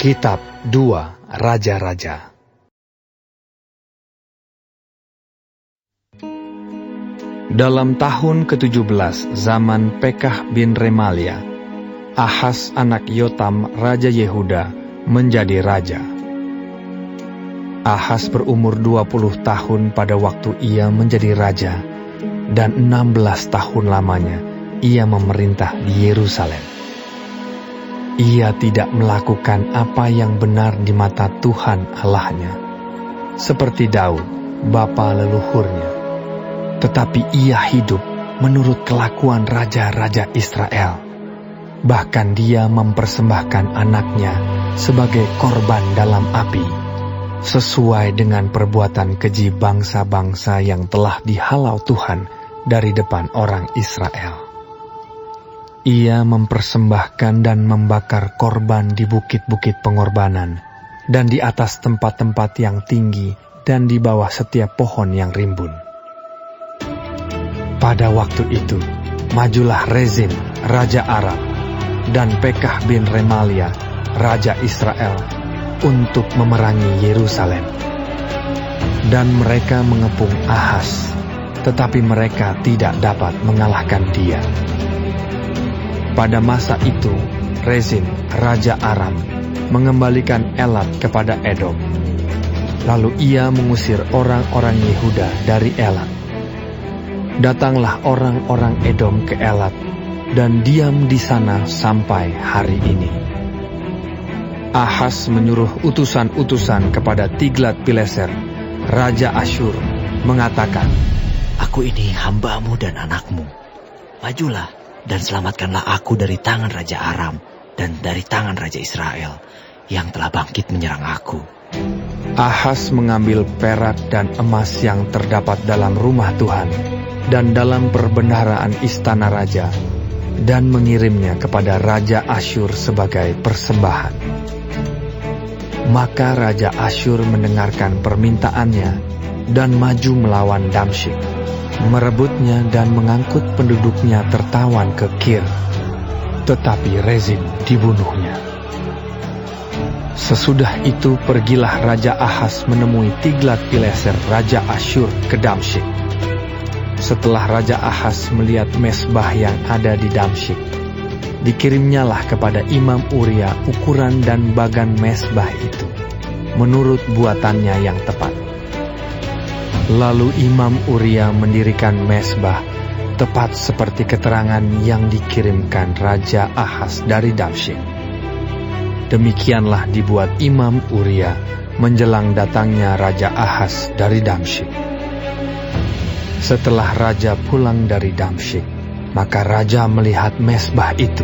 Kitab 2 Raja-Raja. Dalam tahun ke-17 zaman Pekah bin Remalia, Ahaz anak Yotam Raja Yehuda menjadi raja. Ahaz berumur 20 tahun pada waktu ia menjadi raja, dan 16 tahun lamanya ia memerintah di Yerusalem. Ia tidak melakukan apa yang benar di mata Tuhan Allahnya, seperti Daud, bapa leluhurnya. Tetapi ia hidup menurut kelakuan raja-raja Israel. Bahkan dia mempersembahkan anaknya sebagai korban dalam api, sesuai dengan perbuatan keji bangsa-bangsa yang telah dihalau Tuhan dari depan orang Israel. Ia mempersembahkan dan membakar korban di bukit-bukit pengorbanan, dan di atas tempat-tempat yang tinggi, dan di bawah setiap pohon yang rimbun. Pada waktu itu, majulah Rezin, Raja Aram, dan Pekah bin Remalia, Raja Israel, untuk memerangi Yerusalem. Dan mereka mengepung Ahaz, tetapi mereka tidak dapat mengalahkan dia. Pada masa itu, Rezin, Raja Aram, mengembalikan Elat kepada Edom. Lalu ia mengusir orang-orang Yehuda dari Elat. Datanglah orang-orang Edom ke Elat, dan diam di sana sampai hari ini. Ahaz menyuruh utusan-utusan kepada Tiglat-Pileser, Raja Asyur, mengatakan, "Aku ini hambamu dan anakmu. Majulah dan selamatkanlah aku dari tangan Raja Aram dan dari tangan Raja Israel yang telah bangkit menyerang aku." Ahaz mengambil perak dan emas yang terdapat dalam rumah Tuhan dan dalam perbendaharaan istana raja, dan mengirimnya kepada Raja Asyur sebagai persembahan. Maka Raja Asyur mendengarkan permintaannya dan maju melawan Damsyik, merebutnya dan mengangkut penduduknya tertawan ke Kir, tetapi Rezin dibunuhnya. Sesudah itu pergilah Raja Ahaz menemui Tiglat-Pileser Raja Asyur ke Damsyik. Setelah Raja Ahaz melihat mesbah yang ada di Damsyik, dikirimnyalah kepada Imam Uria ukuran dan bagan mesbah itu, menurut buatannya yang tepat. Lalu Imam Uria mendirikan mesbah tepat seperti keterangan yang dikirimkan Raja Ahaz dari Damsyik. Demikianlah dibuat Imam Uria menjelang datangnya Raja Ahaz dari Damsyik. Setelah Raja pulang dari Damsyik, maka Raja melihat mesbah itu.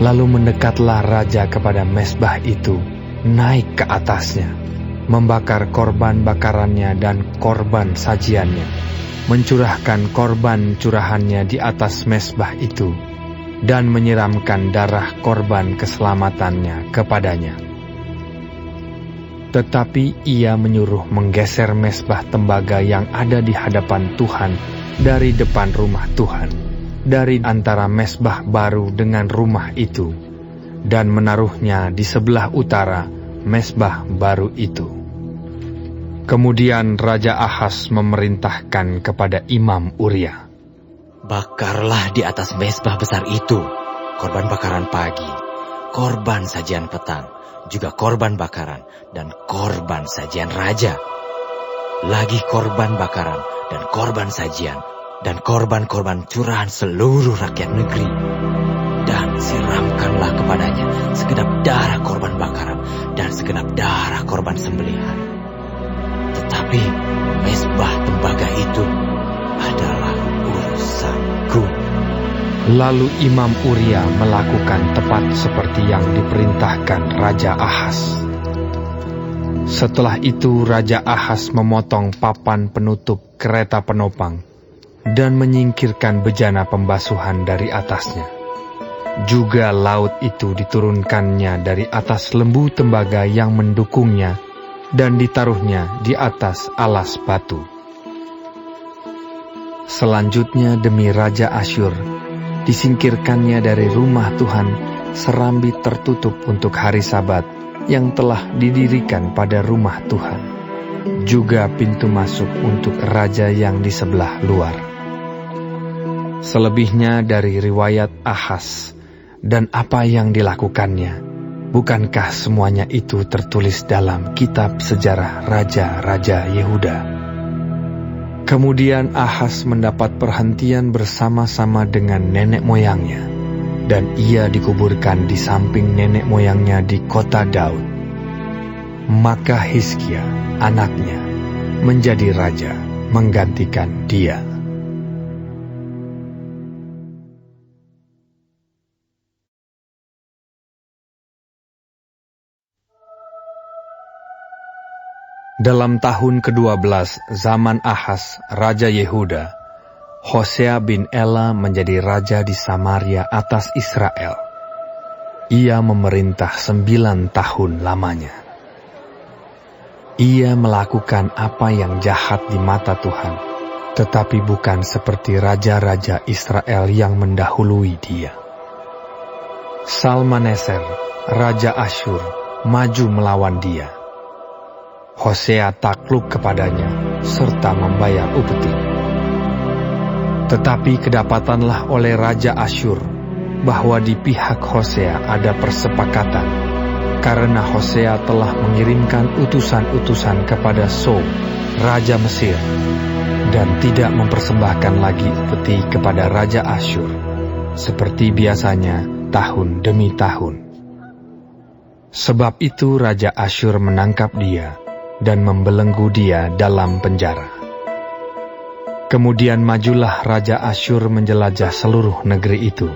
Lalu mendekatlah Raja kepada mesbah itu, naik ke atasnya, membakar korban bakarannya dan korban sajiannya, mencurahkan korban curahannya di atas mesbah itu, dan menyiramkan darah korban keselamatannya kepadanya. Tetapi ia menyuruh menggeser mesbah tembaga yang ada di hadapan Tuhan dari depan rumah Tuhan, dari antara mesbah baru dengan rumah itu, dan menaruhnya di sebelah utara mesbah baru itu. Kemudian Raja Ahaz memerintahkan kepada Imam Uria, "Bakarlah di atas mesbah besar itu korban bakaran pagi, korban sajian petang, juga korban bakaran dan korban sajian raja. Lagi korban bakaran dan korban sajian dan korban-korban curahan seluruh rakyat negeri. Dan siramkanlah kepadanya segenap darah korban bakaran dan segenap darah korban sembelihan. Tetapi mesbah tembaga itu adalah urusanku." Lalu Imam Uria melakukan tepat seperti yang diperintahkan Raja Ahaz. Setelah itu Raja Ahaz memotong papan penutup kereta penopang dan menyingkirkan bejana pembasuhan dari atasnya. Juga laut itu diturunkannya dari atas lembu tembaga yang mendukungnya dan ditaruhnya di atas alas batu. Selanjutnya demi Raja Asyur, disingkirkannya dari rumah Tuhan serambi tertutup untuk hari Sabat yang telah didirikan pada rumah Tuhan, juga pintu masuk untuk raja yang di sebelah luar. Selebihnya dari riwayat Ahaz dan apa yang dilakukannya, bukankah semuanya itu tertulis dalam kitab sejarah Raja-Raja Yehuda? Kemudian Ahaz mendapat perhentian bersama-sama dengan nenek moyangnya, dan ia dikuburkan di samping nenek moyangnya di kota Daud. Maka Hizkia, anaknya, menjadi raja menggantikan dia. Dalam tahun ke-12 zaman Ahaz, Raja Yehuda, Hosea bin Ela menjadi raja di Samaria atas Israel. Ia memerintah 9 tahun lamanya. Ia melakukan apa yang jahat di mata Tuhan, tetapi bukan seperti raja-raja Israel yang mendahului dia. Salmaneser, Raja Asyur, maju melawan dia. Hosea takluk kepadanya serta membayar upeti. Tetapi kedapatanlah oleh Raja Asyur bahwa di pihak Hosea ada persepakatan, karena Hosea telah mengirimkan utusan-utusan kepada So, Raja Mesir, dan tidak mempersembahkan lagi upeti kepada Raja Asyur, seperti biasanya tahun demi tahun. Sebab itu Raja Asyur menangkap dia dan membelenggu dia dalam penjara. Kemudian majulah Raja Asyur menjelajah seluruh negeri itu.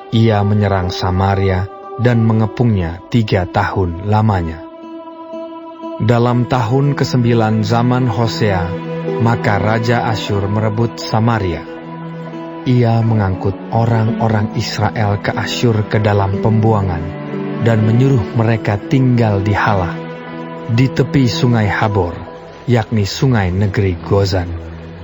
Ia menyerang Samaria dan mengepungnya 3 tahun lamanya. Dalam tahun ke-9 zaman Hosea, maka Raja Asyur merebut Samaria. Ia mengangkut orang-orang Israel ke Asyur ke dalam pembuangan dan menyuruh mereka tinggal di Halah, di tepi sungai Habor, yakni sungai negeri Gozan,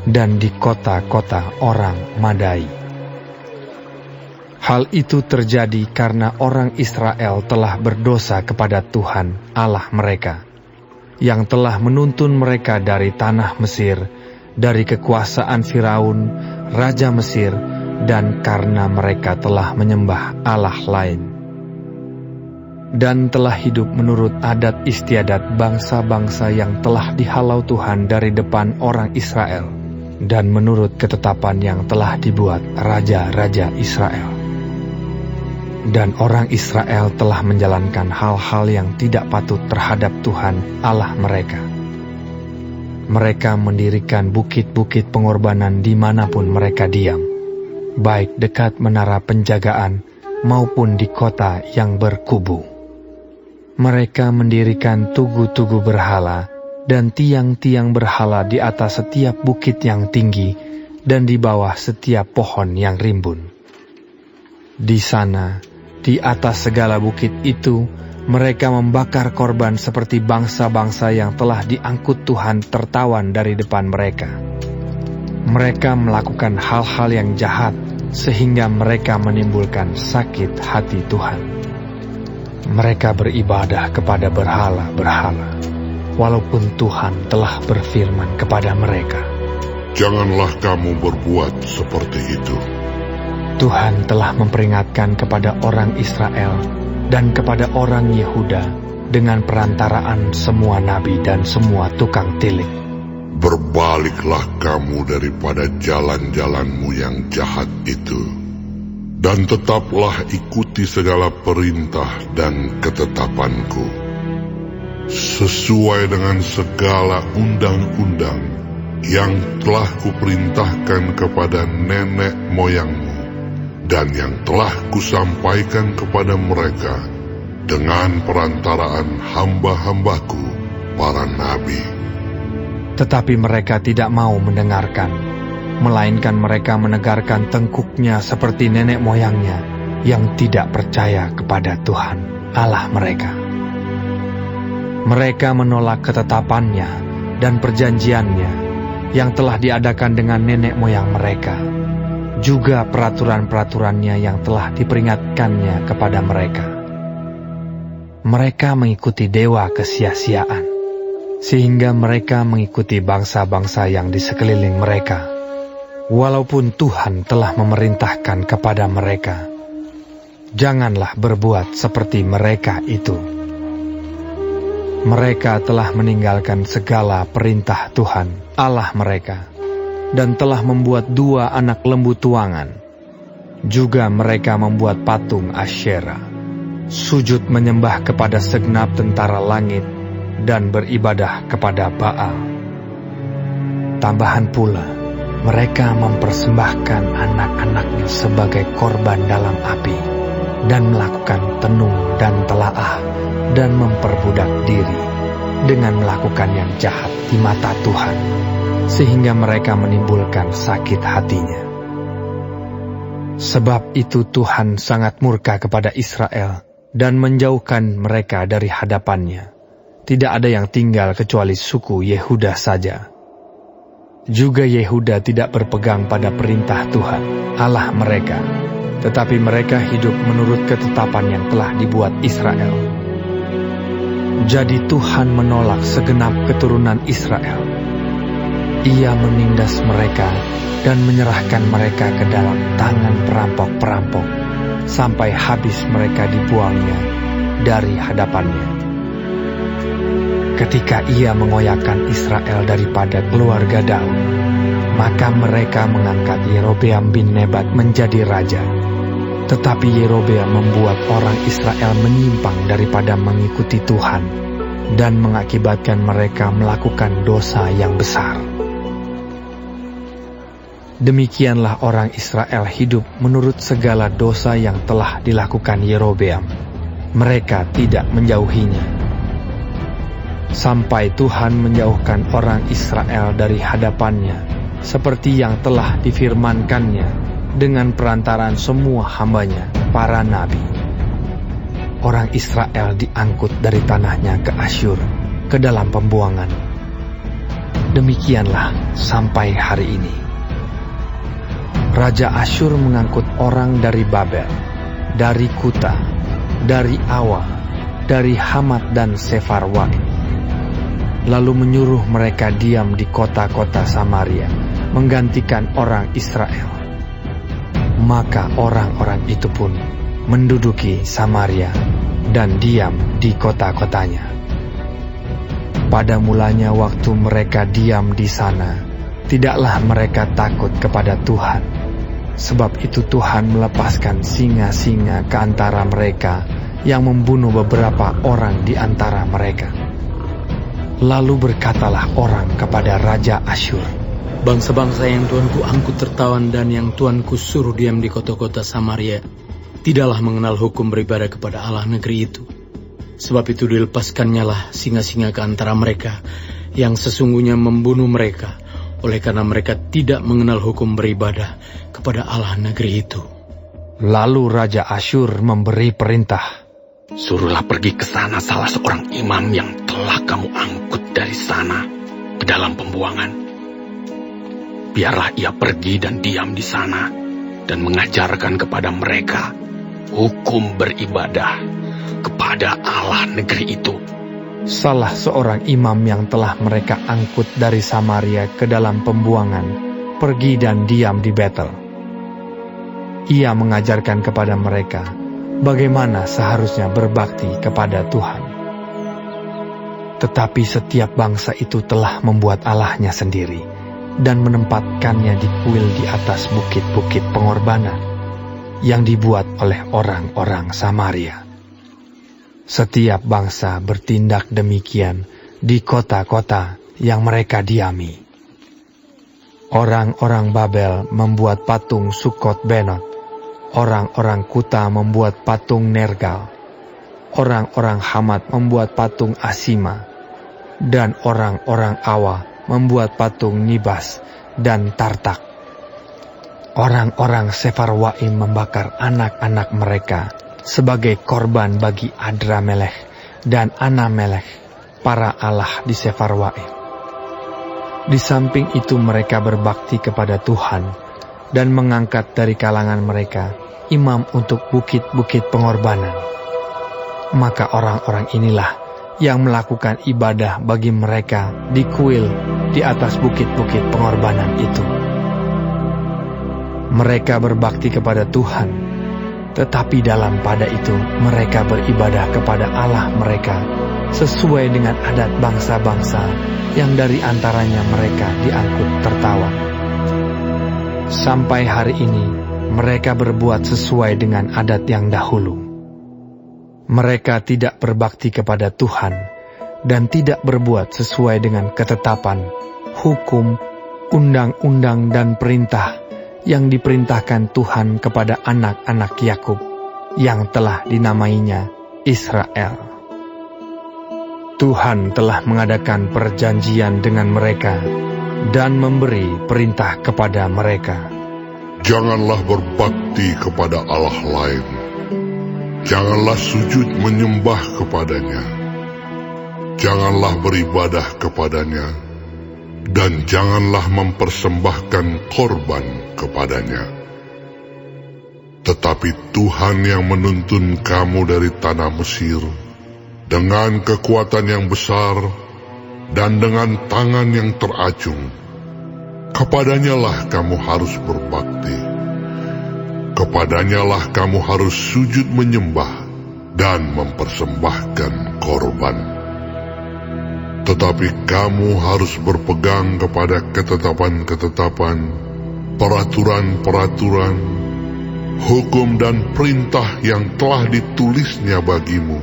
dan di kota-kota orang Madai. Hal itu terjadi karena orang Israel telah berdosa kepada Tuhan Allah mereka, yang telah menuntun mereka dari tanah Mesir, dari kekuasaan Firaun, Raja Mesir, dan karena mereka telah menyembah Allah lain, dan telah hidup menurut adat istiadat bangsa-bangsa yang telah dihalau Tuhan dari depan orang Israel, dan menurut ketetapan yang telah dibuat raja-raja Israel. Dan orang Israel telah menjalankan hal-hal yang tidak patut terhadap Tuhan Allah mereka. Mereka mendirikan bukit-bukit pengorbanan dimanapun mereka diam, baik dekat menara penjagaan maupun di kota yang berkubu. Mereka mendirikan tugu-tugu berhala dan tiang-tiang berhala di atas setiap bukit yang tinggi dan di bawah setiap pohon yang rimbun. Di sana, di atas segala bukit itu, mereka membakar korban seperti bangsa-bangsa yang telah diangkut Tuhan tertawan dari depan mereka. Mereka melakukan hal-hal yang jahat sehingga mereka menimbulkan sakit hati Tuhan. Mereka beribadah kepada berhala-berhala, walaupun Tuhan telah berfirman kepada mereka, "Janganlah kamu berbuat seperti itu." Tuhan telah memperingatkan kepada orang Israel dan kepada orang Yehuda dengan perantaraan semua nabi dan semua tukang tilik. Berbaliklah kamu daripada jalan-jalanmu yang jahat itu, dan tetaplah ikuti segala perintah dan ketetapanku, sesuai dengan segala undang-undang yang telah kuperintahkan kepada nenek moyangmu, dan yang telah kusampaikan kepada mereka dengan perantaraan hamba-hambaku, para nabi. Tetapi mereka tidak mau mendengarkan, melainkan mereka menegarkan tengkuknya seperti nenek moyangnya yang tidak percaya kepada Tuhan Allah mereka. Mereka menolak ketetapannya dan perjanjiannya yang telah diadakan dengan nenek moyang mereka, juga peraturan-peraturannya yang telah diperingatkannya kepada mereka. Mereka mengikuti dewa kesia-siaan, sehingga mereka mengikuti bangsa-bangsa yang di sekeliling mereka, walaupun Tuhan telah memerintahkan kepada mereka, janganlah berbuat seperti mereka itu. Mereka telah meninggalkan segala perintah Tuhan, Allah mereka, dan telah membuat 2 anak lembu tuangan. Juga mereka membuat patung Asyera, sujud menyembah kepada segenap tentara langit, dan beribadah kepada Baal. Tambahan pula, mereka mempersembahkan anak-anaknya sebagai korban dalam api, dan melakukan tenung dan telaah, dan memperbudak diri dengan melakukan yang jahat di mata Tuhan, sehingga mereka menimbulkan sakit hatinya. Sebab itu Tuhan sangat murka kepada Israel dan menjauhkan mereka dari hadapannya. Tidak ada yang tinggal kecuali suku Yehuda saja. Juga Yehuda tidak berpegang pada perintah Tuhan, Allah mereka, tetapi mereka hidup menurut ketetapan yang telah dibuat Israel. Jadi Tuhan menolak segenap keturunan Israel. Ia menindas mereka dan menyerahkan mereka ke dalam tangan perampok-perampok, sampai habis mereka dibuangnya dari hadapannya. Ketika ia mengoyakkan Israel daripada keluarga Daud, maka mereka mengangkat Yerobeam bin Nebat menjadi raja. Tetapi Yerobeam membuat orang Israel menyimpang daripada mengikuti Tuhan, dan mengakibatkan mereka melakukan dosa yang besar. Demikianlah orang Israel hidup menurut segala dosa yang telah dilakukan Yerobeam. Mereka tidak menjauhinya, sampai Tuhan menjauhkan orang Israel dari hadapannya, seperti yang telah difirmankannya dengan perantaraan semua hambanya, para nabi. Orang Israel diangkut dari tanahnya ke Asyur, ke dalam pembuangan. Demikianlah sampai hari ini. Raja Asyur mengangkut orang dari Babel, dari Kuta, dari Awa, dari Hamat dan Sefarwaim, lalu menyuruh mereka diam di kota-kota Samaria, menggantikan orang Israel. Maka orang-orang itu pun menduduki Samaria dan diam di kota-kotanya. Pada mulanya waktu mereka diam di sana, tidaklah mereka takut kepada Tuhan. Sebab itu Tuhan melepaskan singa-singa ke antara mereka, yang membunuh beberapa orang di antara mereka. Lalu berkatalah orang kepada Raja Asyur, bangsa-bangsa yang Tuanku angkut tertawan dan yang Tuanku suruh diam di kota-kota Samaria, tidaklah mengenal hukum beribadah kepada Allah negeri itu. Sebab itu dilepaskannyalah singa-singa ke antara mereka, yang sesungguhnya membunuh mereka, oleh karena mereka tidak mengenal hukum beribadah kepada Allah negeri itu. Lalu Raja Asyur memberi perintah, suruhlah pergi ke sana salah seorang imam yang telah kamu angkut dari sana ke dalam pembuangan. Biarlah ia pergi dan diam di sana dan mengajarkan kepada mereka hukum beribadah kepada Allah negeri itu. Salah seorang imam yang telah mereka angkut dari Samaria ke dalam pembuangan pergi dan diam di Betel. Ia mengajarkan kepada mereka bagaimana seharusnya berbakti kepada Tuhan. Tetapi setiap bangsa itu telah membuat allahnya sendiri dan menempatkannya di kuil di atas bukit-bukit pengorbanan yang dibuat oleh orang-orang Samaria. Setiap bangsa bertindak demikian di kota-kota yang mereka diami. Orang-orang Babel membuat patung Sukot Benot, orang-orang Kuta membuat patung Nergal, orang-orang Hamat membuat patung Asima, dan orang-orang Awa membuat patung Nibas dan Tartak. Orang-orang Sefarwaim membakar anak-anak mereka sebagai korban bagi Adramelech dan Anamelech, para allah di Sefarwaim. Di samping itu mereka berbakti kepada Tuhan dan mengangkat dari kalangan mereka imam untuk bukit-bukit pengorbanan. Maka orang-orang inilah yang melakukan ibadah bagi mereka di kuil di atas bukit-bukit pengorbanan itu. Mereka berbakti kepada Tuhan, tetapi dalam pada itu mereka beribadah kepada Allah mereka sesuai dengan adat bangsa-bangsa yang dari antaranya mereka diangkut tertawa. Sampai hari ini mereka berbuat sesuai dengan adat yang dahulu. Mereka tidak berbakti kepada Tuhan dan tidak berbuat sesuai dengan ketetapan, hukum, undang-undang dan perintah yang diperintahkan Tuhan kepada anak-anak Yakub yang telah dinamainya Israel. Tuhan telah mengadakan perjanjian dengan mereka dan memberi perintah kepada mereka. Janganlah berbakti kepada Allah lain. Janganlah sujud menyembah kepadanya. Janganlah beribadah kepadanya. Dan janganlah mempersembahkan korban kepadanya. Tetapi Tuhan yang menuntun kamu dari tanah Mesir dengan kekuatan yang besar dan dengan tangan yang teracung, kepadanyalah kamu harus berbakti. Kepadanyalah kamu harus sujud menyembah dan mempersembahkan korban. Tetapi kamu harus berpegang kepada ketetapan-ketetapan, peraturan-peraturan, hukum dan perintah yang telah ditulisnya bagimu,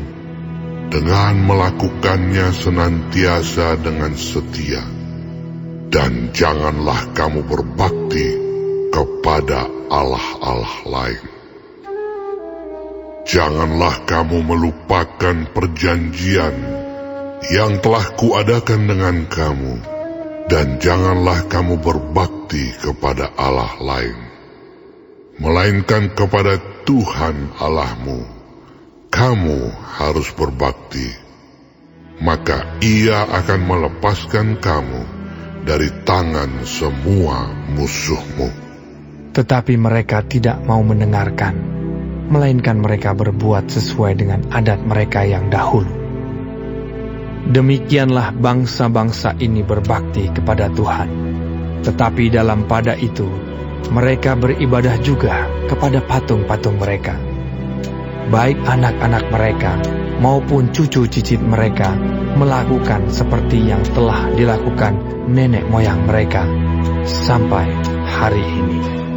dengan melakukannya senantiasa dengan setia. Dan janganlah kamu berbakti kepada Allah-Allah lain. Janganlah kamu melupakan perjanjian yang telah kuadakan dengan kamu, dan janganlah kamu berbakti kepada Allah lain, melainkan kepada Tuhan Allahmu. Kamu harus berbakti, maka Ia akan melepaskan kamu dari tangan semua musuhmu. Tetapi mereka tidak mau mendengarkan, melainkan mereka berbuat sesuai dengan adat mereka yang dahulu. Demikianlah bangsa-bangsa ini berbakti kepada Tuhan. Tetapi dalam pada itu, mereka beribadah juga kepada patung-patung mereka. Baik anak-anak mereka maupun cucu cicit mereka melakukan seperti yang telah dilakukan nenek moyang mereka sampai hari ini.